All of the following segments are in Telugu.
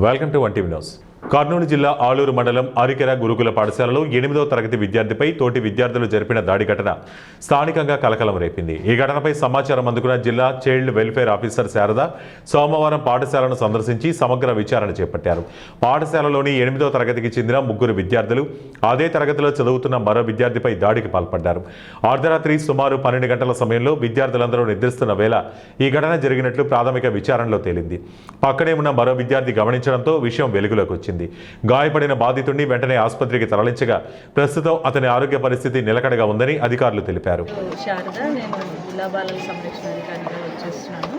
Welcome to 1TV news. Kurnool జిల్లా ఆలూరు మండలం ఆరికెర గురుకుల పాఠశాలలో 8వ తరగతి విద్యార్థిపై తోటి విద్యార్థులు జరిపిన దాడి ఘటన స్థానికంగా కలకలం రేపింది. ఈ ఘటనపై సమాచారం అందుకున్న జిల్లా చైల్డ్ వెల్ఫేర్ ఆఫీసర్ శారద సోమవారం పాఠశాలను సందర్శించి సమగ్ర విచారణ చేపట్టారు. పాఠశాలలోని 8వ తరగతికి చెందిన 3 విద్యార్థులు అదే తరగతిలో చదువుతున్న మరో విద్యార్థిపై దాడికి పాల్పడ్డారు. అర్ధరాత్రి సుమారు 12 గంటల సమయంలో విద్యార్థులందరూ నిద్రిస్తున్న వేళ ఈ ఘటన జరిగినట్లు ప్రాథమిక విచారణలో తేలింది. పక్కనే ఉన్న మరో విద్యార్థి గమనించడంతో విషయం వెలుగులోకి వచ్చింది. గాయపడిన బాధితుడిని వెంటనే ఆసుపత్రికి తరలించగా ప్రస్తుతం అతని ఆరోగ్య పరిస్థితి నిలకడగా ఉందని అధికారులు తెలిపారు. శారద, నేను జిల్లా బాలల సంరక్షణ అధికారిగా వచ్చేస్తున్నాను.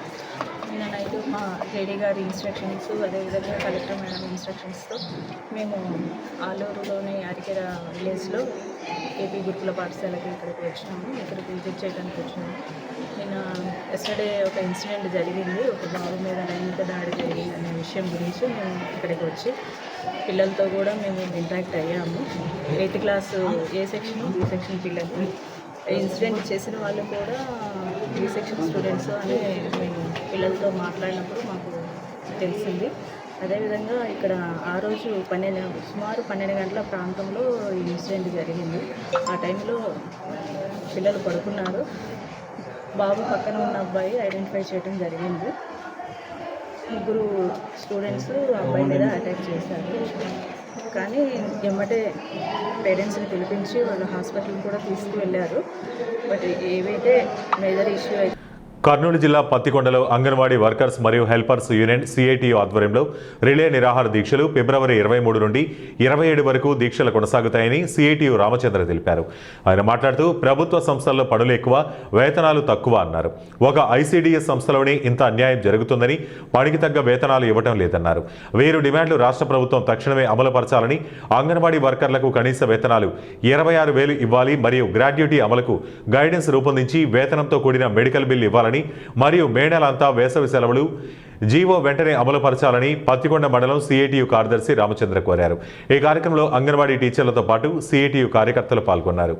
నిన్న నైట్ మా జేడీ గారి ఇన్స్ట్రక్షన్స్, అదేవిధంగా కలెక్టర్ మేడం ఇన్స్ట్రక్షన్స్తో మేము ఆలూరులోని అరికెర విలేజ్లో ఏపీ గురుకుల పాఠశాలకి ఇక్కడికి వచ్చినాము. ఇక్కడికి విజిట్ చేయడానికి వచ్చినాము. నిన్న ఎస్టర్డే ఒక ఇన్సిడెంట్ జరిగింది. ఒక బాబు మీద లైంగిక దాడి జరిగింది అనే విషయం గురించి మేము ఇక్కడికి వచ్చి పిల్లలతో కూడా మేము ఇంటరాక్ట్ అయ్యాము. 8th క్లాసు ఏ సెక్షన్, బి సెక్షన్ పిల్లలు. ఇన్సిడెంట్ చేసిన వాళ్ళు కూడా బి సెక్షన్ స్టూడెంట్స్ అని మేము పిల్లలతో మాట్లాడినప్పుడు మాకు తెలిసింది. అదేవిధంగా ఇక్కడ ఆ రోజు సుమారు 12 గంటల ప్రాంతంలో ఈ ఇన్సిడెంట్ జరిగింది. ఆ టైంలో పిల్లలు పడుకున్నారు. బాబు పక్కన ఉన్న అబ్బాయి ఐడెంటిఫై చేయడం జరిగింది. 3 స్టూడెంట్స్ అబ్బాయి మీద అటాక్ చేశారు. కానీ ఎమ్మటే పేరెంట్స్ని పిలిపించి వాళ్ళు హాస్పిటల్కి కూడా తీసుకువెళ్ళారు. బట్ ఏవైతే మేజర్ ఇష్యూ అయితే కర్నూలు జిల్లా పత్తికొండలో అంగన్వాడీ వర్కర్స్ మరియు హెల్పర్స్ యూనియన్ సిఐటియు ఆధ్వర్యంలో రిలే నిరాహార దీక్షలు ఫిబ్రవరి 23 నుండి 27 వరకు దీక్షలు కొనసాగుతాయని సిఐటియు రామచంద్ర తెలిపారు. ఆయన మాట్లాడుతూ ప్రభుత్వ సంస్థల్లో పనులు ఎక్కువ, వేతనాలు తక్కువ అన్నారు. ఒక ఐసిడిఎస్ సంస్థలోనే ఇంత అన్యాయం జరుగుతుందని, పనికి తగ్గ వేతనాలు ఇవ్వడం లేదన్నారు. వీరు డిమాండ్లు రాష్ట్ర ప్రభుత్వం తక్షణమే అమలుపరచాలని, అంగన్వాడీ వర్కర్లకు కనీస వేతనాలు 26,000 ఇవ్వాలి మరియు గ్రాడ్యుటీ అమలుకు గైడెన్స్ రూపొందించి వేతనంతో కూడిన మెడికల్ బిల్ ఇవ్వాలని మరియు మే నెలంతా వేసవి సెలవులు జీవో వెంటనే అమలుపరచాలని పత్తికొండ మండలం సిఐటియు కార్యదర్శి రామచంద్ర కోరారు. ఈ కార్యక్రమంలో అంగన్వాడీ టీచర్లతో పాటు సిఐటియు కార్యకర్తలు పాల్గొన్నారు.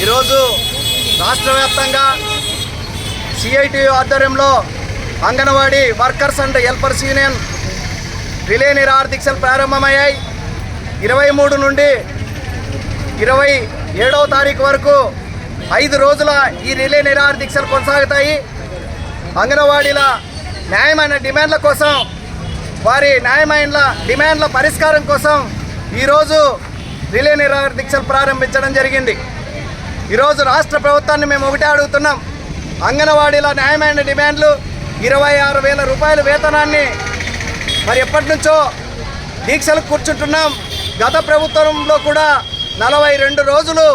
ఈరోజు రాష్ట్ర వ్యాప్తంగా సిఐటియు ఆధ్వర్యంలో anganwadi workers and helpers union relay నిరాహార దీక్షలు ప్రారంభమయ్యాయి. 23 నుండి 27వ తారీఖు వరకు 5 రోజుల ఈ రిలే నిరాహార దీక్షలు కొనసాగుతాయి. అంగన్వాడీల న్యాయమైన డిమాండ్ల కోసం, వారి న్యాయమైన డిమాండ్ల పరిష్కారం కోసం ఈరోజు రిలే నిరాహార దీక్షలు ప్రారంభించడం జరిగింది. ఈరోజు రాష్ట్ర ప్రభుత్వాన్ని మేము ఒకటే అడుగుతున్నాం. అంగన్వాడీల న్యాయమైన డిమాండ్లు 26,000 రూపాయల వేతనాన్ని మరి ఎప్పటి నుంచో దీక్షలకు కూర్చుంటున్నాం. గత ప్రభుత్వంలో కూడా 42 రోజులు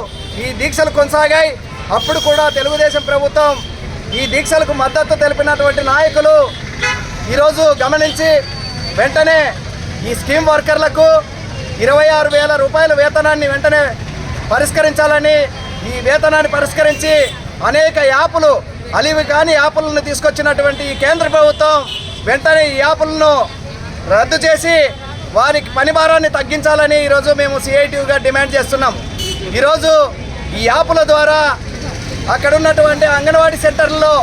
ఈ దీక్షలు కొనసాగాయి. అప్పుడు కూడా తెలుగుదేశం ప్రభుత్వం ఈ దీక్షలకు మద్దతు తెలిపినటువంటి నాయకులు ఈరోజు గమనించి వెంటనే ఈ స్కీమ్ వర్కర్లకు 26,000 రూపాయల వేతనాన్ని వెంటనే పరిష్కరించాలని, ఈ వేతనాన్ని పరిష్కరించి అనేక యాపులు, అలివి కాని యాపులను తీసుకొచ్చినటువంటి ఈ కేంద్ర ప్రభుత్వం వెంటనే ఈ యాపులను రద్దు చేసి వారికి పని భారాన్ని తగ్గించాలని ఈరోజు మేము సిఐటియుగా డిమాండ్ చేస్తున్నాం. ఈరోజు ఈ యాపుల ద్వారా అక్కడ ఉన్నటువంటి అంగన్వాడీ సెంటర్లలో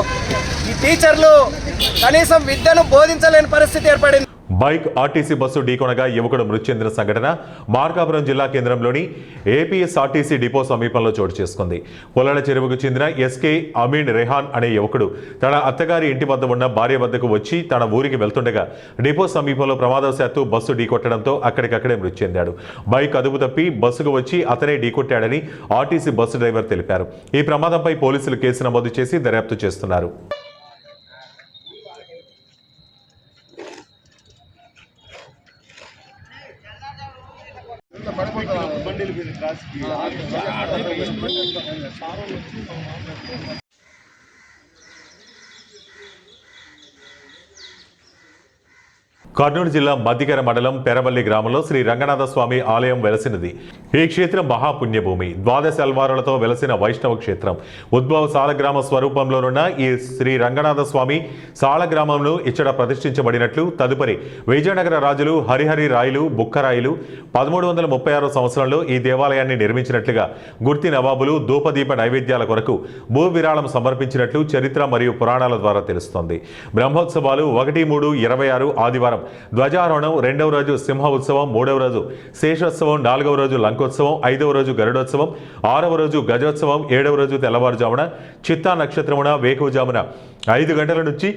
ఈ టీచర్లు కనీసం విద్యను బోధించలేని పరిస్థితి ఏర్పడింది. బైక్ ఆర్టీసీ బస్సు ఢీకొనగా యువకుడు మృతి చెందిన సంఘటన మార్కాపురం జిల్లా కేంద్రంలోని ఏపీఎస్ఆర్టీసీ డిపో సమీపంలో చోటు చేసుకుంది. పొలాల చెరువుకు చెందిన ఎస్కే అమీన్ రెహాన్ అనే యువకుడు తన అత్తగారి ఇంటి వద్ద ఉన్న భార్య వద్దకు వచ్చి తన ఊరికి వెళ్తుండగా డిపో సమీపంలో ప్రమాదవశాత్తు బస్సు ఢీకొట్టడంతో అక్కడికక్కడే మృతి చెందాడు. బైక్ అదుపు తప్పి బస్సుకు వచ్చి అతనే ఢీకొట్టాడని ఆర్టీసీ బస్సు డ్రైవర్ తెలిపారు. ఈ ప్రమాదంపై పోలీసులు కేసు నమోదు చేసి దర్యాప్తు చేస్తున్నారు. కర్నూలు జిల్లా మద్దికెర మండలం పెరవల్లి గ్రామంలో శ్రీ రంగనాథ స్వామి ఆలయం వెలసినది. ఈ క్షేత్రం మహాపుణ్యభూమి, ద్వాదశ అల్వారులతో వెలసిన వైష్ణవ క్షేత్రం. ఉద్భవ సాలగ్రామ స్వరూపంలోనున్న ఈ శ్రీ రంగనాథ స్వామి సాలగ్రామంను ఇచ్చట ప్రతిష్ఠించబడినట్లు తదుపరి విజయనగర రాజులు హరిహరి రాయలు బుక్కరాయలు 1336 సంవత్సరంలో ఈ దేవాలయాన్ని నిర్మించినట్లుగా గుర్తి నవాబులు ధూపదీప నైవేద్యాల కొరకు భూ విరాళం సమర్పించినట్లు చరిత్ర మరియు పురాణాల ద్వారా తెలుస్తోంది. బ్రహ్మోత్సవాలు 1-3-26 ఆదివారం ధ్వజారోహణం, 2వ రోజు సింహ ఉత్సవం, 3వ రోజు శేషోత్సవం, 4వ రోజు లంకోత్సవం, 5వ రోజు గరుడోత్సవం, 6వ రోజు గజోత్సవం, 7వ రోజు తెల్లవారుజామున చిత్తా నక్షత్రమున వేకువజామున 5 గంటల నుంచి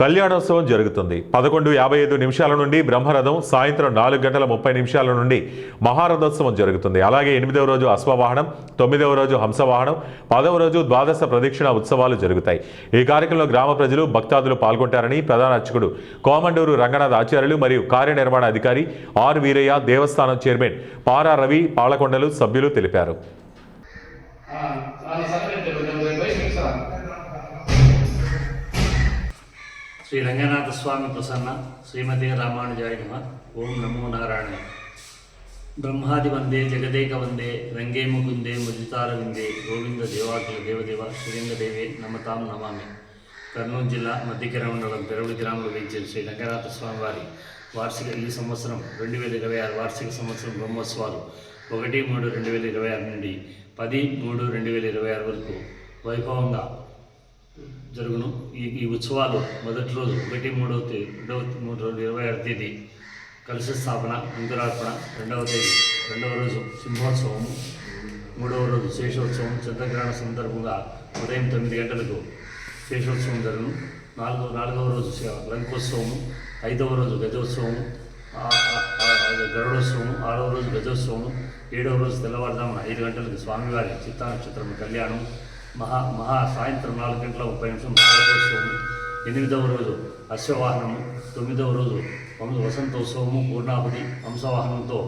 కళ్యాణోత్సవం జరుగుతుంది. 11:55 నుండి బ్రహ్మరథం, సాయంత్రం 4:30 నుండి మహారథోత్సవం జరుగుతుంది. అలాగే 8వ రోజు అశ్వవాహనం, 9వ రోజు హంసవాహనం, 10వ రోజు ద్వాదశ ప్రదక్షిణ ఉత్సవాలు జరుగుతాయి. ఈ కార్యక్రమంలో గ్రామ ప్రజలు భక్తాదులు పాల్గొంటారని ప్రధాన అర్చకుడు కోమండూరు రంగనాథ్ ఆచార్యులు మరియు కార్యనిర్వహణ అధికారి ఆర్ వీరయ్య, దేవస్థానం చైర్మన్ పారా రవి, పాలకొండలు సభ్యులు తెలిపారు. శ్రీ రంగనాథ స్వామి ప్రసన్న శ్రీమతి రామానుజాయ నమః. ఓం నమో నారాయణ. బ్రహ్మాది వందే జగదేక వందే రంగే ముకుందే ముదితార విందే గోవింద దేవాకుల దేవదేవ శ్రీలింగదేవే నమతాం నమామి. కర్నూలు జిల్లా మద్దికెర మండలం పెరవలి గ్రామంలో వేయించిన శ్రీ రంగనాథ స్వామి వారి వార్షిక ఈ సంవత్సరం 2026 వార్షిక సంవత్సరం బ్రహ్మోత్సవాలు 1-3-2026 నుండి 10-3-2026 వరకు వైభవంగా జరుగును. ఈ ఉత్సవాలు మొదటి రోజు 1-3-2026 తేదీ కలశ స్థాపన, అంకురార్పణ, 2వ తేదీ 2వ రోజు సింహోత్సవము, 3వ రోజు శేషోత్సవం. చంద్రగ్రహణ సందర్భంగా ఉదయం 9 గంటలకు శేషోత్సవం జరుగును. 4వ రోజు లంకోత్సవము, 5వ రోజు గజోత్సవము, గరుడోత్సవము, 6వ రోజు గజోత్సవము, 7వ రోజు తెల్లవారుజామున 5 గంటలకు స్వామివారి చిత్తా నక్షత్రం కళ్యాణం, సాయంత్రం 4:30 మహారథోత్సవము, 8వ రోజు అశ్వవాహనము, 9వ రోజు వసంతోత్సవము, పూర్ణావతి హంసవాహనంతో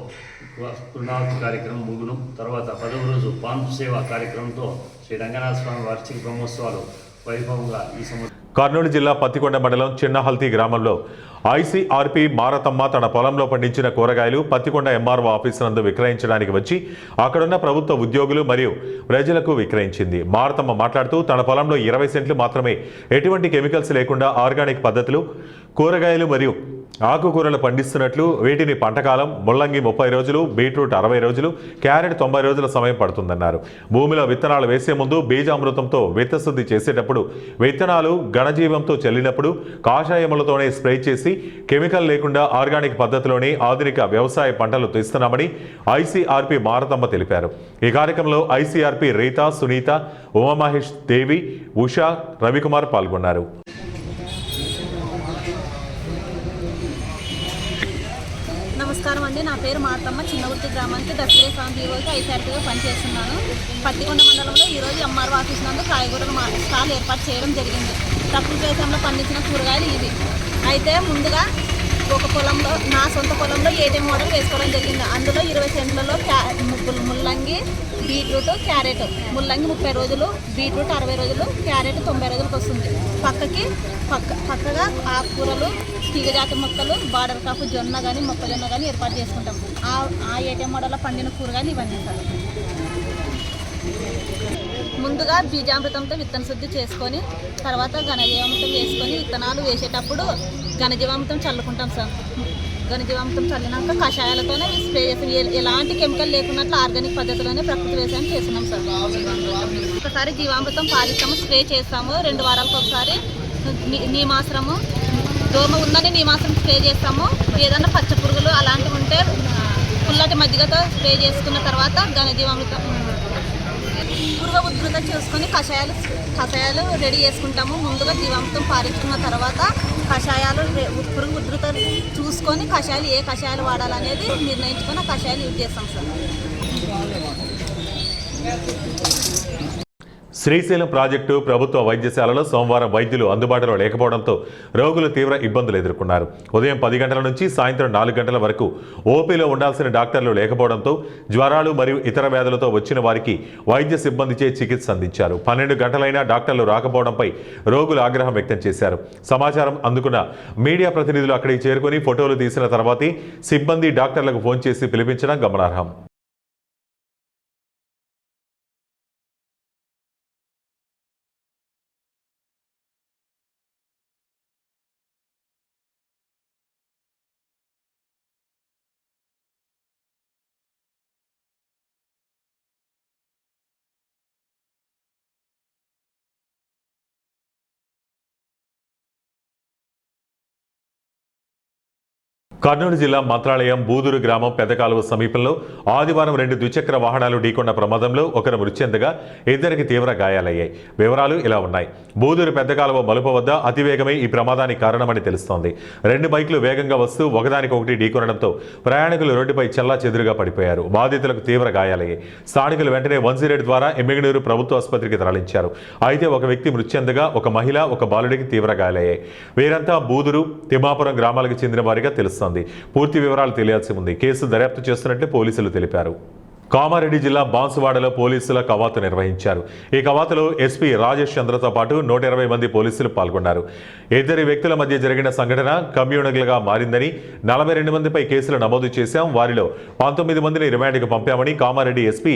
పూర్ణావతి కార్యక్రమం ముగును. తర్వాత 10వ రోజు పాన్పు సేవ కార్యక్రమంతో శ్రీ రంగనాథ స్వామి వార్షిక బ్రహ్మోత్సవాలు వైభవంగా ఈ సంవత్సరం. కర్నూలు జిల్లా పత్తికొండ మండలం చిన్నహల్తి గ్రామంలో ఐసీఆర్పీ మారతమ్మ తన పొలంలో పండించిన కూరగాయలు పత్తికొండ ఎంఆర్ఓ ఆఫీసు నందు విక్రయించడానికి వచ్చి అక్కడున్న ప్రభుత్వ ఉద్యోగులు మరియు ప్రజలకు విక్రయించింది. మారతమ్మ మాట్లాడుతూ తన పొలంలో 20 సెంట్లు మాత్రమే ఎటువంటి కెమికల్స్ లేకుండా ఆర్గానిక్ పద్ధతులు కూరగాయలు మరియు ఆకుకూరలు పండిస్తున్నట్లు, వీటిని పంటకాలం ముల్లంగి 30 రోజులు, బీట్రూట్ 60 రోజులు, క్యారెట్ 90 రోజుల సమయం పడుతుందన్నారు. భూమిలో విత్తనాలు వేసే ముందు బీజామృతంతో విత్తశుద్ధి చేసేటప్పుడు, విత్తనాలు ఘనజీవంతో చల్లినప్పుడు కాషాయములతోనే స్ప్రే చేసి కెమికల్ లేకుండా ఆర్గానిక్ పద్ధతిలోనే ఆధునిక వ్యవసాయ పంటలు తీస్తున్నామని ఐసీఆర్పీ మారతమ్మ తెలిపారు. ఈ కార్యక్రమంలో ఐసీఆర్పీ రీతా, సునీత, ఉమామహేష్, దేవి, ఉషా, రవికుమార్ పాల్గొన్నారు. నమస్కారం అండి, నా పేరు మారతమ్మ. చిన్నగుర్తి గ్రామానికి దసరే సాంఘీకి ఐసీఆర్పీగా పనిచేస్తున్నాను. పత్తికొండ మండలంలో ఈరోజు ఎంఆర్ఓ ఆఫీస్ నందు కాయగూరల స్టాల్ ఏర్పాటు చేయడం జరిగింది. ప్రకృతి వ్యవసాయంలో పండించిన కూరగాయలు ఇవి. అయితే ముందుగా ఒక పొలంలో, నా సొంత పొలంలో ఏటీఎం మోడల్ వేసుకోవడం జరిగింది. అందులో 20 సెంట్లలో ముల్లంగి, బీట్రూట్, క్యారెట్. ముల్లంగి 30 రోజులు, బీట్రూట్ 60 రోజులు, క్యారెట్ 90 రోజులకు వస్తుంది. పక్కగా ఆకుకూరలు, తీగజాతి మొక్కలు, బార్డర్ కాపు, జొన్న కానీ మొక్కజొన్న కానీ ఏర్పాటు చేసుకుంటాం. ఆ ఏటీఎం మోడల్లో పండిన కూరగాయలు ఇవన్నీ సార్. ముందుగా బీజామృతంతో విత్తన శుద్ధి చేసుకొని, తర్వాత ఘనజీవామృతం వేసుకొని, విత్తనాలు వేసేటప్పుడు ఘనజీవామృతం చల్లుకుంటాం సార్. ఘనజీవామృతం చల్లినాక కషాయాలతోనే స్ప్రే చేస్తాం. ఎలాంటి కెమికల్ లేకున్నట్లు ఆర్గానిక్ పద్ధతిలోనే ప్రకృతి వ్యవసాయం చేస్తున్నాం సార్. ఒకసారి జీవామృతం పారిస్తాము, స్ప్రే చేస్తాము. 2 వారాలకు ఒకసారి నీమాశ్రము, దోమ ఉందని నీమాశ్రం స్ప్రే చేస్తాము. ఏదన్నా పచ్చ పురుగులు అలాంటివి ఉంటే పుల్లటి మజ్జిగతో స్ప్రే చేసుకున్న తర్వాత ఘనజీవామృతం పురుగు ఉధృత చూసుకొని కషాయాలు రెడీ చేసుకుంటాము. ముందుగా జీవామృతం పారించుకున్న తర్వాత కషాయాలు పురుగు ఉధృత చూసుకొని కషాయాలు ఏ కషాయాలు వాడాలనేది నిర్ణయించుకొని ఆ కషాయాలు యూజ్ చేస్తాం సార్. శ్రీశైలం ప్రాజెక్టు ప్రభుత్వ వైద్యశాలలో సోమవారం వైద్యులు అందుబాటులో లేకపోవడంతో రోగులు తీవ్ర ఇబ్బందులు ఎదుర్కొన్నారు. ఉదయం 10 గంటల నుంచి సాయంత్రం 4 గంటల వరకు ఓపీలో ఉండాల్సిన డాక్టర్లు లేకపోవడంతో జ్వరాలు మరియు ఇతర వ్యాధులతో వచ్చిన వారికి వైద్య సిబ్బందిచే చికిత్స అందించారు. 12 గంటలైనా డాక్టర్లు రాకపోవడంపై రోగులు ఆగ్రహం వ్యక్తం చేశారు. సమాచారం అందుకున్న మీడియా ప్రతినిధులు అక్కడికి చేరుకుని ఫోటోలు తీసిన తర్వాతే సిబ్బంది డాక్టర్లకు ఫోన్ చేసి పిలిపించడం గమనార్హం. కర్నూలు జిల్లా మంత్రాలయం బూదూరు గ్రామం పెద్దకాలువ సమీపంలో ఆదివారం 2 ద్విచక్ర వాహనాలు ఢీకొన్న ప్రమాదంలో ఒకరు మృతి చెందగా 2కి తీవ్ర గాయాలయ్యాయి. వివరాలు ఇలా ఉన్నాయి. బూదూరు పెద్దకాలువ మలుపు వద్ద అతివేగమే ఈ ప్రమాదానికి కారణమని తెలుస్తోంది. 2 బైకులు వేగంగా వస్తూ ఒకదానికొకటి ఢీకొనడంతో ప్రయాణికులు రోడ్డుపై చెల్లాచెదురుగా పడిపోయారు. బాధితులకు తీవ్ర గాయాలయ్యాయి. స్థానికులు వెంటనే 108 ద్వారా ఎమ్మిగనూరు ప్రభుత్వ ఆసుపత్రికి తరలించారు. అయితే ఒక వ్యక్తి మృతి చెందగా ఒక మహిళ, ఒక బాలుడికి తీవ్ర గాయాలయ్యాయి. వీరంతా బూదూరు, తిమ్మాపురం గ్రామాలకు చెందిన వారిగా తెలుస్తోంది. పూర్తి వివరాలు తెలియాల్సి ఉంది. కేసు దర్యాప్తు చేస్తున్నట్లు పోలీసులు తెలిపారు. కామారెడ్డి జిల్లా బాన్సువాడలో పోలీసుల కవాతు నిర్వహించారు. ఈ కవాతులో ఎస్పీ రాజేష్ చంద్రతో పాటు 120 మంది పోలీసులు పాల్గొన్నారు. 2 వ్యక్తుల మధ్య జరిగిన సంఘటన కమ్యూనల్గా మారిందని 42 మందిపై కేసులు నమోదు చేశాం. వారిలో 19 మందిని రిమాండ్కు పంపామని కామారెడ్డి ఎస్పీ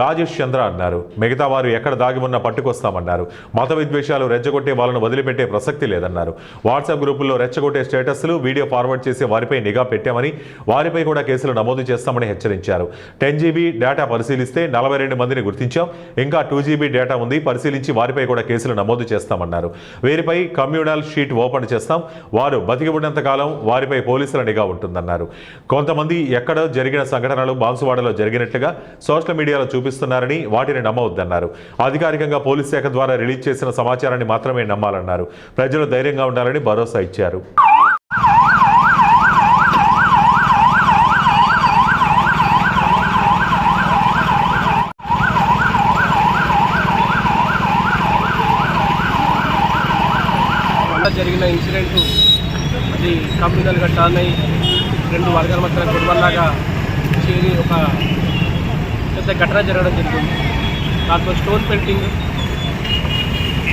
రాజేష్ చంద్ర అన్నారు. మిగతా వారు ఎక్కడ దాగి ఉన్నా పట్టుకొస్తామన్నారు. మత విద్వేషాలు రెచ్చగొట్టే వాళ్ళను వదిలిపెట్టే ప్రసక్తి లేదన్నారు. వాట్సాప్ గ్రూపుల్లో రెచ్చగొట్టే స్టేటస్లు, వీడియో ఫార్వర్డ్ చేసే వారిపై నిఘా పెట్టామని, వారిపై కూడా కేసులు నమోదు చేస్తామని హెచ్చరించారు. 10 GB డేటా పరిశీలిస్తే 42 మందిని గుర్తించాం. ఇంకా 2 GB డేటా ఉంది, పరిశీలించి వారిపై కూడా కేసులు నమోదు చేస్తామన్నారు. వీరిపై కమ్యూనల్ షీట్ ఓపెన్ చేస్తాం. వారు బతికి ఉన్నంత కాలం వారిపై పోలీసుల నిఘా ఉంటుందన్నారు. కొంతమంది ఎక్కడో జరిగిన సంఘటనలు బాన్సువాడలో జరిగినట్లుగా సోషల్ మీడియాలో చూపిస్తున్నారని, వాటిని నమ్మవద్దన్నారు. అధికారికంగా పోలీస్ శాఖ ద్వారా రిలీజ్ చేసిన సమాచారాన్ని మాత్రమే నమ్మాలన్నారు. ప్రజలు ధైర్యంగా ఉండాలని భరోసా ఇచ్చారు. జరిగిన ఇన్సిడెంట్ అది కమ్యూనల్గా టర్న్ అయ్యి 2 వర్గాల మధ్య గొడవల్లాగా చేరి ఒక పెద్ద ఘటన జరగడం జరిగింది. దాంట్లో స్టోన్ పెయింటింగ్,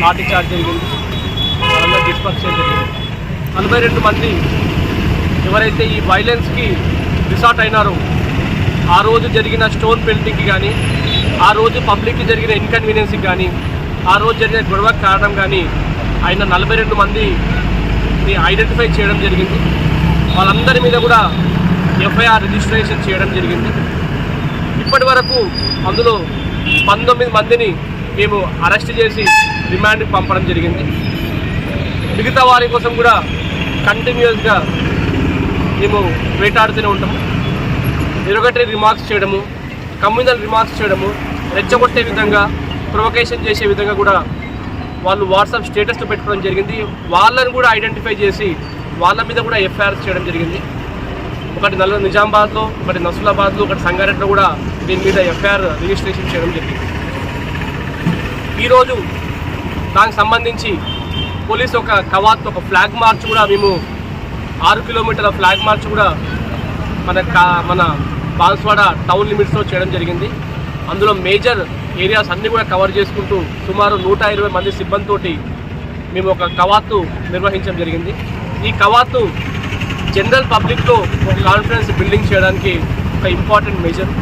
లాఠీ చార్జ్ జరిగింది. వాళ్ళందరూ డిస్పర్స్ చేయడం జరిగింది. 42 మంది ఎవరైతే ఈ వైలెన్స్కి రిసార్ట్ అయినారో ఆ రోజు జరిగిన స్టోన్ పెయింటింగ్కి కానీ, ఆ రోజు పబ్లిక్కి జరిగిన ఇన్కన్వీనియన్స్కి కానీ, ఆ రోజు జరిగిన గొడవకు కారణం కానీ ఆయన 42 మందిని ఐడెంటిఫై చేయడం జరిగింది. వాళ్ళందరి మీద కూడా ఎఫ్ఐఆర్ రిజిస్ట్రేషన్ చేయడం జరిగింది. ఇప్పటి వరకు అందులో 19 మందిని మేము అరెస్ట్ చేసి రిమాండ్కి పంపడం జరిగింది. మిగతా వారి కోసం కూడా కంటిన్యూస్గా మేము వేటాడుతూనే ఉంటాము. డెరోగేటరీ రిమార్క్స్ చేయడము, కమ్యూనల్ రిమార్క్స్ చేయడము, రెచ్చగొట్టే విధంగా, ప్రొవొకేషన్ చేసే విధంగా కూడా వాళ్ళు వాట్సాప్ స్టేటస్లో పెట్టుకోవడం జరిగింది. వాళ్ళని కూడా ఐడెంటిఫై చేసి వాళ్ళ మీద కూడా ఎఫ్ఐఆర్స్ చేయడం జరిగింది. ఒకటి నిజామాబాద్లో, ఒకటి నసులాబాద్లో, ఒకటి సంగారెడ్డిలో కూడా దీని మీద ఎఫ్ఐఆర్ రిజిస్ట్రేషన్ చేయడం జరిగింది. ఈరోజు దానికి సంబంధించి పోలీసు ఒక కవాత్, ఒక ఫ్లాగ్ మార్చ్ కూడా మేము 6 కిలోమీటర్ల ఫ్లాగ్ మార్చ్ కూడా మన బాన్సువాడ టౌన్ లిమిట్స్లో చేయడం జరిగింది. అందులో మేజర్ ఏరియాస్ అన్నీ కూడా కవర్ చేసుకుంటూ సుమారు 120 మంది సిబ్బందితోటి మేము ఒక కవాతు నిర్వహించడం జరిగింది. ఈ కవాతు జనరల్ పబ్లిక్లో ఒక కాన్ఫిడెన్స్ బిల్డింగ్ చేయడానికి ఒక ఇంపార్టెంట్ మెజర్.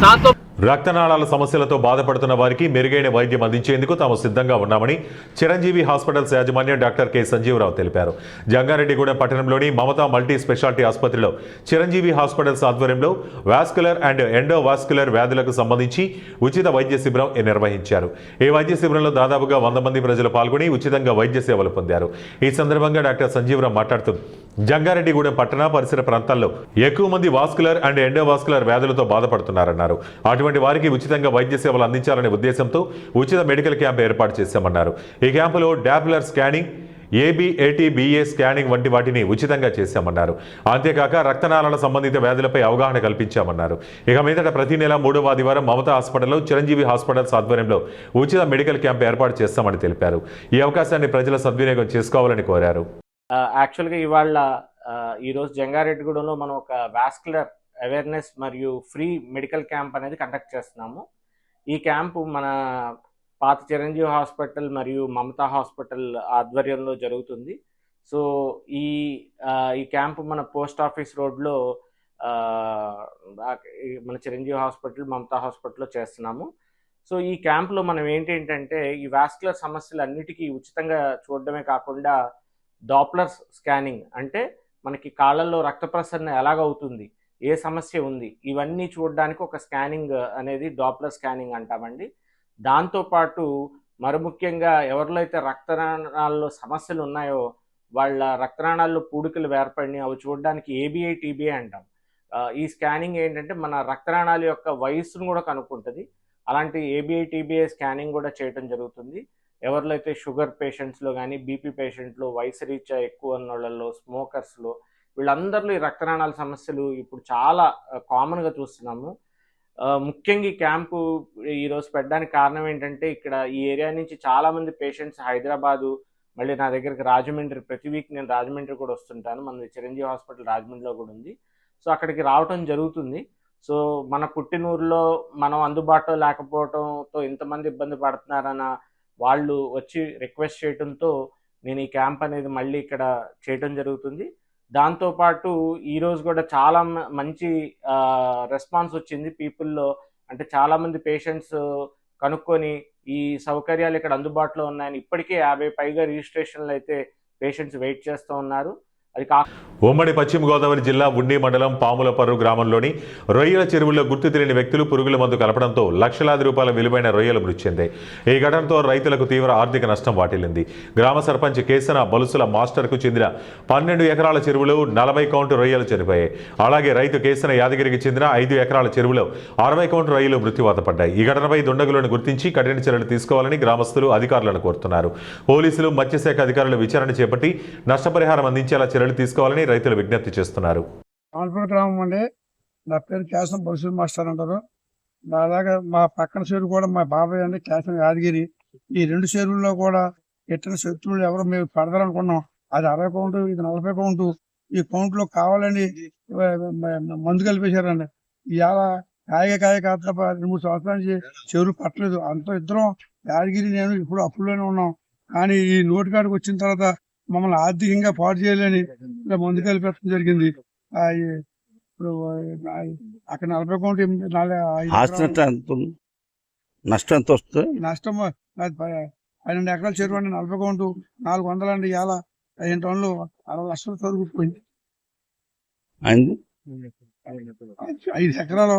దాంతో రక్తనాళాల సమస్యలతో బాధపడుతున్న వారికి మెరుగైన వైద్యం అందించేందుకు తాము సిద్ధంగా ఉన్నామని చిరంజీవి హాస్పిటల్స్ యాజమాన్యం డాక్టర్ కె సంజీవరావు తెలిపారు. జంగారెడ్డిగూడెం పట్టణంలోని మమతా మల్టీ స్పెషాలిటీ ఆసుపత్రిలో చిరంజీవి హాస్పిటల్స్ ఆధ్వర్యంలో వాస్కులర్ అండ్ ఎండోవాస్కులర్ వ్యాధులకు సంబంధించి ఉచిత వైద్య శిబిరం నిర్వహించారు. ఈ వైద్య శిబిరంలో దాదాపుగా 100 మంది ప్రజలు పాల్గొని ఉచితంగా వైద్య సేవలు పొందారు. ఈ సందర్భంగా డాక్టర్ సంజీవరావు మాట్లాడుతూ జంగారెడ్డిగూడెం పట్టణ పరిసర ప్రాంతాల్లో ఎక్కువ మంది వాస్కులర్ అండ్ ఎండోవాస్కులర్ వ్యాధులతో బాధపడుతున్నారన్నారు. అటువంటి వారికి ఉచితంగా వైద్య సేవలు అందించాలనే ఉద్దేశంతో ఉచిత మెడికల్ క్యాంప్ ఏర్పాటు చేశామన్నారు. ఈ క్యాంపులో డాప్లర్ స్కానింగ్, ఏబీ, ఏటీ, బీఏ స్కానింగ్ వంటి వాటిని ఉచితంగా చేశామన్నారు. అంతేకాక రక్తనాళాల సంబంధిత వ్యాధులపై అవగాహన కల్పించామన్నారు. ఇక మీదట ప్రతి నెల 3వ ఆదివారం మమతా హాస్పిటల్లో చిరంజీవి హాస్పిటల్స్ ఆధ్వర్యంలో ఉచిత మెడికల్ క్యాంప్ ఏర్పాటు చేస్తామని తెలిపారు. ఈ అవకాశాన్ని ప్రజల సద్వినియోగం చేసుకోవాలని కోరారు. యాక్చువల్గా ఇవాళ ఈరోజు జంగారెడ్డిగూడెంలో మనం ఒక వాస్కులర్ అవేర్నెస్ మరియు ఫ్రీ మెడికల్ క్యాంప్ అనేది కండక్ట్ చేస్తున్నాము. ఈ క్యాంపు మన పాత చిరంజీవి హాస్పిటల్ మరియు మమతా హాస్పిటల్ ఆధ్వర్యంలో జరుగుతుంది. సో ఈ క్యాంపు మన పోస్ట్ ఆఫీస్ రోడ్లో మన చిరంజీవి హాస్పిటల్, మమతా హాస్పిటల్లో చేస్తున్నాము. సో ఈ క్యాంప్లో మనం ఏంటంటే ఈ వాస్కులర్ సమస్యలు అన్నిటికీ ఉచితంగా చూడడమే కాకుండా డాప్లర్ స్కానింగ్ అంటే మనకి కాళ్ళల్లో రక్త ప్రసరణ ఎలాగవుతుంది, ఏ సమస్య ఉంది, ఇవన్నీ చూడడానికి ఒక స్కానింగ్ అనేది డాప్లర్ స్కానింగ్ అంటామండి. దాంతోపాటు మరి ముఖ్యంగా ఎవరిలో అయితే రక్తనాళాల్లో సమస్యలు ఉన్నాయో వాళ్ళ రక్తనాళాల్లో పూడికలు ఏర్పడినాయి, అవి చూడడానికి ఏబిఐ, టీబీఐ అంటాం. ఈ స్కానింగ్ ఏంటంటే మన రక్తనాళాల యొక్క వయస్సును కూడా కనుక్కుంటుంది. అలాంటి ఏబిఐ, టీబీఐ స్కానింగ్ కూడా చేయడం జరుగుతుంది. ఎవరిలో అయితే షుగర్ పేషెంట్స్లో కానీ, బీపీ పేషెంట్లో, వయసు రీత్యా ఎక్కువ ఉన్న వాళ్ళలో, స్మోకర్స్లో, వీళ్ళందరిలో ఈ రక్తనాళాల సమస్యలు ఇప్పుడు చాలా కామన్గా చూస్తున్నాము. ముఖ్యంగా ఈ క్యాంపు ఈరోజు పెట్టడానికి కారణం ఏంటంటే ఇక్కడ ఈ ఏరియా నుంచి చాలామంది పేషెంట్స్ హైదరాబాదు, మళ్ళీ నా దగ్గరికి రాజమండ్రి, ప్రతి వీక్ నేను రాజమండ్రి కూడా వస్తుంటాను. మన చిరంజీవి హాస్పిటల్ రాజమండ్రిలో కూడా ఉంది. సో అక్కడికి రావటం జరుగుతుంది. సో మన పుట్టినూరులో మనం అందుబాటులో లేకపోవడంతో ఇంతమంది ఇబ్బంది పడుతున్నారన్న వాళ్ళు వచ్చి రిక్వెస్ట్ చేయడంతో నేను ఈ క్యాంప్ అనేది మళ్ళీ ఇక్కడ చేయడం జరుగుతుంది. దాంతోపాటు ఈరోజు కూడా చాలా మంచి రెస్పాన్స్ వచ్చింది పీపుల్లో. అంటే చాలామంది పేషెంట్స్ కనుక్కొని ఈ సౌకర్యాలు ఇక్కడ అందుబాటులో ఉన్నాయని ఇప్పటికే 50 పైగా రిజిస్ట్రేషన్లు అయితే పేషెంట్స్ వెయిట్ చేస్తూ ఉన్నారు. ఉమ్మడి పశ్చిమ గోదావరి జిల్లా ఉండి మండలం పాములపర్రు గ్రామంలోని రొయ్యల చెరువుల్లో గుర్తు తెలియని వ్యక్తులు పురుగుల మందు కలపడంతో లక్షలాది రూపాయల విలువైన రొయ్యలు మృతి చెందాయి. ఈ ఘటనతో రైతులకు తీవ్ర ఆర్థిక నష్టం వాటిల్లింది. గ్రామ సర్పంచ్ కేసన బలుసుల మాస్టర్కు చెందిన 12 ఎకరాల చెరువులో 40 కౌంటు రొయ్యలు చనిపోయాయి. అలాగే రైతు కేసన యాదగిరికి చెందిన 5 ఎకరాల చెరువులో 60 కౌంటు రొయ్యలు మృత్యువాత పడ్డాయి. ఈ ఘటనపై దుండగులను గుర్తించి కఠిన చర్యలు తీసుకోవాలని గ్రామస్తులు అధికారులను కోరుతున్నారు. పోలీసులు, మత్స్యశాఖ అధికారులు విచారణ చేపట్టి నష్టపరిహారం అందించేలా చర్యలు తీసుకోవాలని రైతులు విజ్ఞప్తి చేస్తున్నారు. ఆన్పూర్ గ్రామం అండి. నా పేరు కేశం బలుసు మాస్టర్ అంటారు. అలాగే మా పక్కన చెరువు కూడా మా బాబాయ్ అండి, కేశం యాదగిరి. ఈ 2 చెరువుల్లో కూడా ఎట్టిన శత్రువులు ఎవరు మేము పడతారనుకున్నాం. అది 60 కౌంటు, ఇది 40 కౌంటు. ఈ కౌంట్లో కావాలని మందు కలిపేశారండి. ఇవాళ కాయ కాదు తప్ప 2-3 సంవత్సరాల నుంచి చెరువు పట్టలేదు. అంత ఇద్దరం యాదగిరి, నేను ఇప్పుడు అప్పుల్లోనే ఉన్నాం. కానీ ఈ నోటికాడికి వచ్చిన తర్వాత మమ్మల్ని ఆర్థికంగా పాటు చేయాలని మందు కలిపెట్టడం జరిగింది. ఇప్పుడు అక్కడ 40 కౌంటు, నష్టం ఎంత వస్తుంది? నష్టం 12 ఎకరాల చెరువు అండి, 40 కౌంటు 400 అండి. ఇవాళ 15 టన్నులు 60 లక్షలు తరుగుపోయింది. 5 ఎకరాలు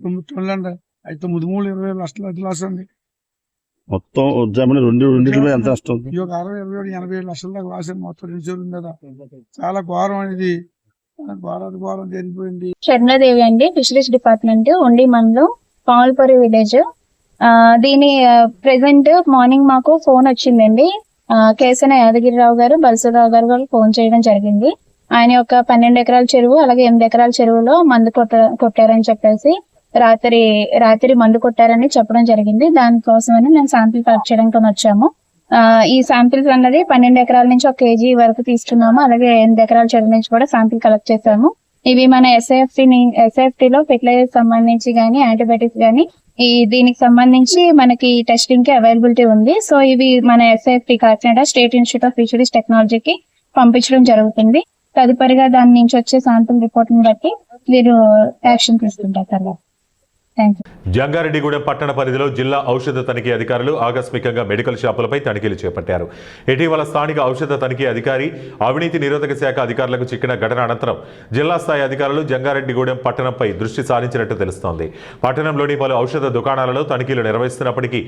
9 టన్నులు అండి. అయితే 3 లక్షలు 10 లక్షలు అండి. మొత్తం ఉద్యమం 2 ఎంత నష్టం? 60, 70, 80 లక్షల దాకా లాస్ మొత్తం 2 చెరువుల మీద. చాలా ఘోరం అనేది, ఘోరం జరిగిపోయింది. శరణదేవి అండి, ఫిషరీస్ డిపార్ట్మెంట్, ఉండి మండలం, పాములపర్రు విలేజ్. దీని ప్రెసెంట్ మార్నింగ్ మాకు ఫోన్ వచ్చిందండి. కేసన యాదగిరిరావు గారు, బల్సరావు గారు ఫోన్ చేయడం జరిగింది. ఆయన యొక్క 12 ఎకరాల చెరువు, అలాగే 8 ఎకరాల చెరువులో మందు కొట్టారని చెప్పేసి రాత్రి మందు కొట్టారని చెప్పడం జరిగింది. దానికోసమని నేను శాంపిల్ కలెక్ట్ చేయడానికి వచ్చాము. ఈ శాంపిల్స్ అన్నది 12 ఎకరాల నుంచి 1 kg వరకు తీసుకున్నాము. అలాగే 8 ఎకరాల చెరువు నుంచి కూడా శాంపిల్ కలెక్ట్ చేసాము. ఇవి మన ఎస్ఐఎఫ్టీలో ఫెర్టిలైజర్ సంబంధించి కానీ, యాంటీబయాటిక్స్ కానీ దీనికి సంబంధించి మనకి టెస్టింగ్ కి అవైలబిలిటీ ఉంది. సో ఇవి మన SIFT Kakinada state institute of fisheries టెక్నాలజీకి పంపించడం జరుగుతుంది. తదుపరిగా దాని నుంచి వచ్చే శాంపిల్ రిపోర్ట్ ని బట్టి వీరు యాక్షన్ తీసుకుంటారు తర్వాత. జంగారెడ్డిగూడెం పట్టణ పరిధిలో జిల్లా ఔషధ తనిఖీ అధికారులు ఆకస్మికంగా మెడికల్ షాపులపై తనిఖీలు చేపట్టారు. ఇటీవల స్థానిక ఔషధ తనిఖీ అధికారి అవినీతి నిరోధక శాఖ అధికారులకు చిక్కిన ఘటన అనంతరం జిల్లా స్థాయి అధికారులు జంగారెడ్డిగూడెం పట్టణంపై దృష్టి సారించినట్టు తెలుస్తోంది. పట్టణంలోని పలు ఔషధ దుకాణాలలో తనిఖీలు నిర్వహిస్తున్నప్పటికీ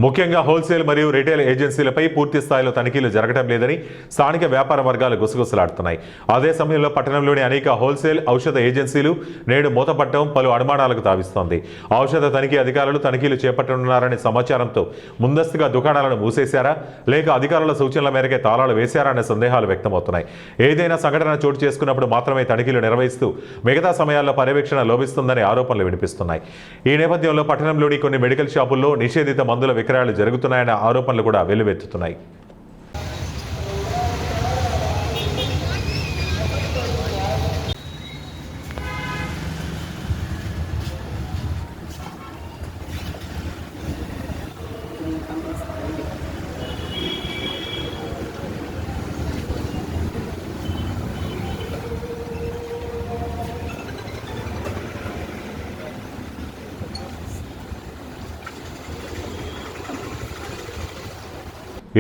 ముఖ్యంగా హోల్సేల్ మరియు రిటైల్ ఏజెన్సీలపై పూర్తి స్థాయిలో తనిఖీలు జరగడం లేదని స్థానిక వ్యాపార వర్గాలు గుసగుసలాడుతున్నాయి. అదే సమయంలో పట్టణంలోని అనేక హోల్సేల్ ఔషధ ఏజెన్సీలు నేడు మూతపట్టడం పలు అనుమానాలకు తావిస్తోంది. ఔషధ తనిఖీ అధికారులు తనిఖీలు చేపట్టనున్నారనే సమాచారంతో ముందస్తుగా దుకాణాలను మూసేశారా లేక అధికారుల సూచనల మేరకే తాళాలు వేశారా అనే సందేహాలు వ్యక్తమవుతున్నాయి. ఏదైనా సంఘటన చోటు చేసుకున్నప్పుడు మాత్రమే తనిఖీలు నిర్వహిస్తూ మిగతా సమయాల్లో పర్యవేక్షణ లోపిస్తుందనే ఆరోపణలు వినిపిస్తున్నాయి. ఈ నేపథ్యంలో పట్టణంలోని కొన్ని మెడికల్ షాపుల్లో నిషేధిత మందుల విక్రయాలు జరుగుతున్నాయన్న ఆరోపణలు కూడా వెల్లువెత్తుతున్నాయి.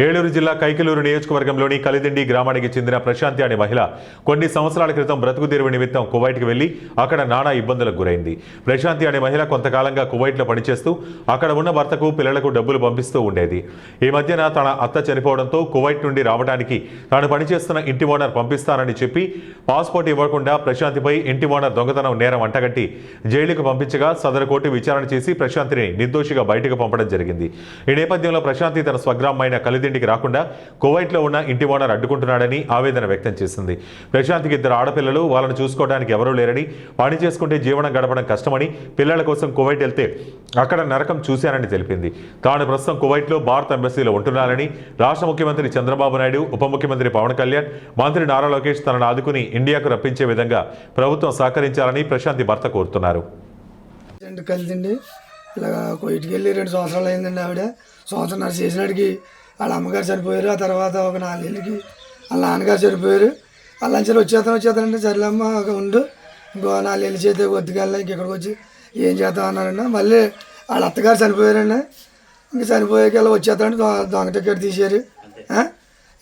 ఏలూరు జిల్లా కైకలూరు నియోజకవర్గంలోని కలిదిండి గ్రామానికి చెందిన ప్రశాంతి అనే మహిళ కొన్ని సంవత్సరాల క్రితం బ్రతుకు తెరువు నిమిత్తం కువైట్కి వెళ్లి అక్కడ నానా ఇబ్బందులకు గురైంది. ప్రశాంతి అనే మహిళ కొంతకాలంగా కువైట్లో పనిచేస్తూ అక్కడ ఉన్న భర్తకు పిల్లలకు డబ్బులు పంపిస్తూ ఉండేది. ఈ మధ్యన తన అత్త చనిపోవడంతో కువైట్ నుండి రావడానికి తాను పనిచేస్తున్న ఇంటి ఓనర్ పంపిస్తానని చెప్పి పాస్పోర్ట్ ఇవ్వకుండా ప్రశాంతిపై ఇంటి ఓనర్ దొంగతనం నేరం అంటగట్టి జైలుకు పంపించగా సదరు కోర్టు విచారణ చేసి ప్రశాంతిని నిర్దోషిగా బయటకు పంపడం జరిగింది. ఈ నేపథ్యంలో ప్రశాంతి తన స్వగ్రామమైన కలిదిండికి రాకుండా కువైట్లో ఉన్న ఇంటి ఓనర్ అడ్డుకుంటున్నాడని ఆవేదన వ్యక్తం చేసింది. ప్రశాంత్కి 2 ఆడపిల్లలు, వాళ్ళను చూసుకోవడానికి ఎవరూ లేరని, పని చేసుకుంటే జీవనం గడపడం కష్టమని, పిల్లల కోసం కువైట్ వెళ్తే అక్కడ నరకం చూశానని తెలిపింది. తాను ప్రస్తుతం కువైట్లో భారత ఎంబసీలో ఉంటున్నానని, రాష్ట్ర ముఖ్యమంత్రి చంద్రబాబు నాయుడు, ఉప ముఖ్యమంత్రి పవన్ కళ్యాణ్, మంత్రి నారా లోకేష్ తనను ఆదుకుని ఇండియాకు రప్పించే విధంగా ప్రభుత్వం సహకరించాలని ప్రశాంతి భర్త కోరుతున్నారు. కలిసిండి ఇలా కోయిట్కి వెళ్ళి 2 సంవత్సరాలు అయిందండి. ఆవిడ సంవత్సరం చేసినాడికి వాళ్ళ అమ్మగారు చనిపోయారు. ఆ తర్వాత ఒక 4 ఏళ్ళకి వాళ్ళ నాన్నగారు చనిపోయారు. వాళ్ళ అంచెలు వచ్చేస్తానంటే సర్లేమ్మ ఉండు, ఇంకో 4 ఏళ్ళు చేతే వద్దుకెళ్ళా ఇంకెక్కడికి వచ్చి ఏం చేద్దాం అన్నారండి. మళ్ళీ వాళ్ళ అత్తగారు చనిపోయారండి. ఇంక చనిపోయాక ఇలా వచ్చేస్తానంటే దొంగ టికెట్ తీసారు.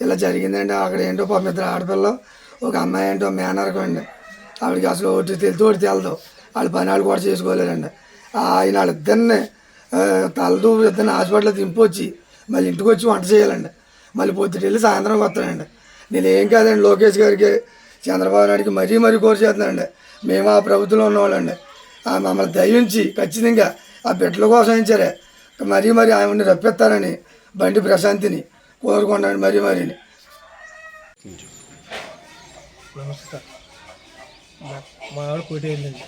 ఇలా జరిగిందండి. అక్కడ ఏంటో పాపం 2 ఆడపిల్లలు, ఒక అమ్మాయి ఏంటో మేనరకం అండి. ఆవిడకి అసలు ఒకటి తెలదు. వాళ్ళ పని వాళ్ళు కూడా చేసుకోలేరండి. ఆయన వాళ్ళిద్దరిని తలదూ ఇద్దరిని హాస్పిటల్లో దింపొచ్చి మళ్ళీ ఇంటికి వచ్చి వంట చేయాలండి. మళ్ళీ పొద్దుట వెళ్ళి సాయంత్రం వస్తానండి. నేను ఏం కాదండి, లోకేష్ గారికి, చంద్రబాబు నాయుడికి మరీ కోరి చేస్తున్నానండి. మేము ఆ ప్రభుత్వంలో ఉన్నవాళ్ళండి. మమ్మల్ని దయించి ఖచ్చితంగా ఆ బిడ్డల కోసం ఇచ్చారే మరీ ఆమెని రప్పిస్తారని బండి ప్రశాంతిని కోరుకున్నాను మరీ. నమస్తే. మా ఆవిడ కోటి వెళ్ళింది.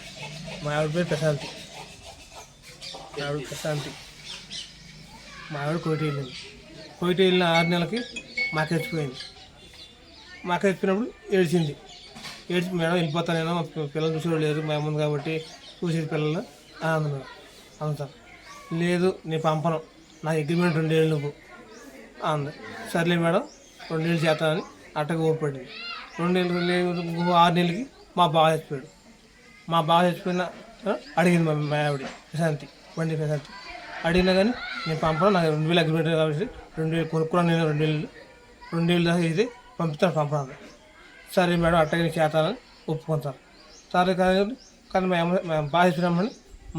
మా ఆవిడ పేరు ప్రశాంతి. మా ఆవిడ కోటి వెళ్ళింది. కోటి వెళ్ళిన 6 నెలలకి మాకు చచ్చిపోయింది. మాకు చచ్చిపోయినప్పుడు ఏడ్చి మేడం వెళ్ళిపోతానేమో, పిల్లలు చూసేవాళ్ళు లేరు మేము ముందు కాబట్టి చూసేది పిల్లలు ఆనందం సార్. లేదు నేను పంపను, నా అగ్రిమెంట్ 2 ఏళ్ళు నువ్వు అంది. సర్లే మేడం 2 ఏళ్ళు చేస్తానని అట్టగా ఓపడింది. 2 ఏళ్ళు 6 నెలలకి మా బావ చచ్చిపోయాడు. మా బావ చచ్చిపోయిన అడిగింది మా ఆవిడ ప్రశాంతి, బండి ప్రశాంతి. అడిగినా కానీ నేను పంపను, నాకు 2000 అగ్రిమెంట్ కాబట్టి 2000 కొనుక్కున్నాను. నేను 2 ఏళ్ళు దాకా ఇది పంపిస్తాను, పంపను. సరే మేడం అట్టగా చేస్తానని ఒప్పుకుంటాను. సరే కానీ మేము బాగా చచ్చిపోయినామని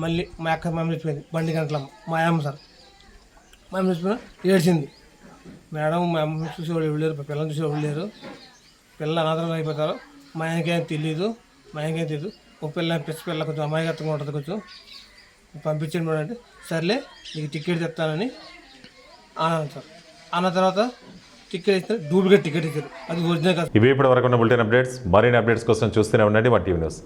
మళ్ళీ మా అక్క మేము చచ్చిపోయింది. బండి గంటలమ్మ మా అమ్మ సార్. మా అమ్మ చచ్చిపోయినా ఏడ్చింది. మేడం మా అమ్మ చూసేవాళ్ళు ఎవరు లేరు, పిల్లలు చూసేవాళ్ళు లేరు, పిల్లలు అనాథరం అయిపోతారు, మా ఆయనకేం తెలియదు. ఒక పిల్ల కొంచెం అమాయకత్వంగా ఉంటుంది, కొంచెం పంపించండి మేడం అంటే సర్లే నీకు టికెట్ చెప్తానని అన్నాను సార్. అన్న తర్వాత టికెట్ ఇస్తారు, డూప్లికేట్ టికెట్ ఇచ్చారు, అది ఒరిజినల్ కాదు. ఇవి ఇప్పటి వరకు ఉన్న బులెటిన్ అప్డేట్స్. మరిన్ని అప్డేట్స్ కోసం చూస్తూనే ఉండండి మా టీవీ న్యూస్.